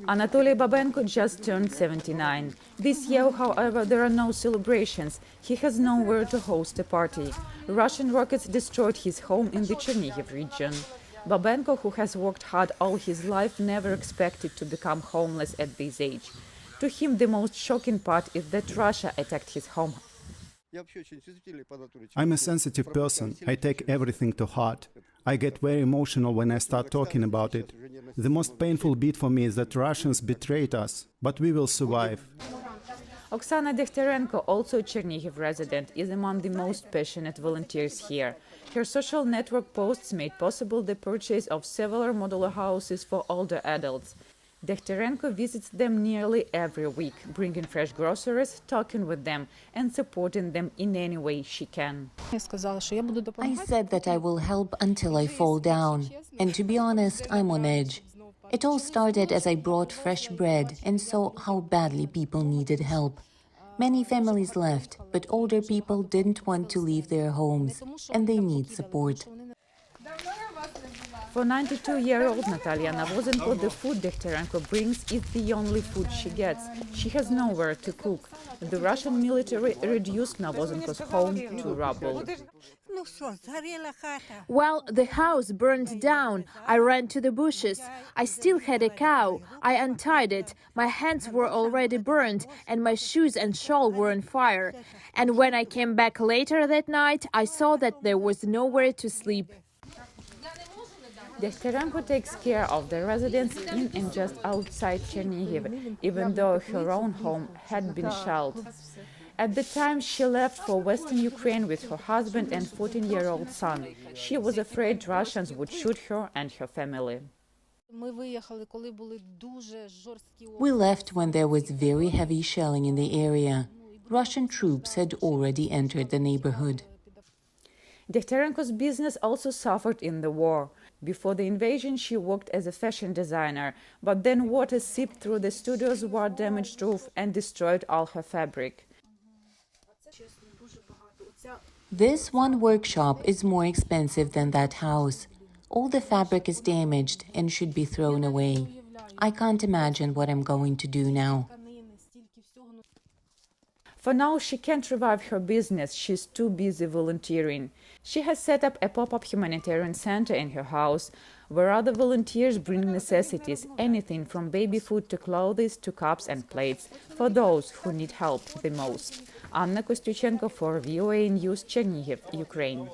Anatoly Babenko just turned 79. This year, however, there are no celebrations. He has nowhere to host a party. Russian rockets destroyed his home in the Chernihiv region. Babenko, who has worked hard all his life, never expected to become homeless at this age. To him, the most shocking part is that Russia attacked his home. I'm a sensitive person. I take everything to heart. I get very emotional when I start talking about it. The most painful bit for me is that Russians betrayed us, but we will survive. Oksana Degterenko, also a Chernihiv resident, is among the most passionate volunteers here. Her social network posts made possible the purchase of several modular houses for older adults. Degterenko visits them nearly every week, bringing fresh groceries, talking with them, and supporting them in any way she can. I said that I will help until I fall down. And to be honest, I'm on edge. It all started as I brought fresh bread and saw how badly people needed help. Many families left, but older people didn't want to leave their homes, and they need support. For 92-year-old Natalia Navozenko, the food Degterenko brings is the only food she gets. She has nowhere to cook. The Russian military reduced Navozenko's home to rubble. Well, the house burned down. I ran to the bushes. I still had a cow. I untied it. My hands were already burned, and my shoes and shawl were on fire. And when I came back later that night, I saw that there was nowhere to sleep. Degterenko takes care of the residents in and just outside Chernihiv, even though her own home had been shelled. At the time, she left for western Ukraine with her husband and 14-year-old son. She was afraid Russians would shoot her and her family. We left when there was very heavy shelling in the area. Russian troops had already entered the neighborhood. Degterenko's business also suffered in the war. Before the invasion, she worked as a fashion designer, but then water seeped through the studio's war-damaged roof and destroyed all her fabric. This one workshop is more expensive than that house. All the fabric is damaged and should be thrown away. I can't imagine what I'm going to do now. For now, she can't revive her business. She's too busy volunteering. She has set up a pop-up humanitarian center in her house, where other volunteers bring necessities, anything from baby food to clothes to cups and plates, for those who need help the most. Anna Kosstutschenko for VOA News, Chernihiv, Ukraine.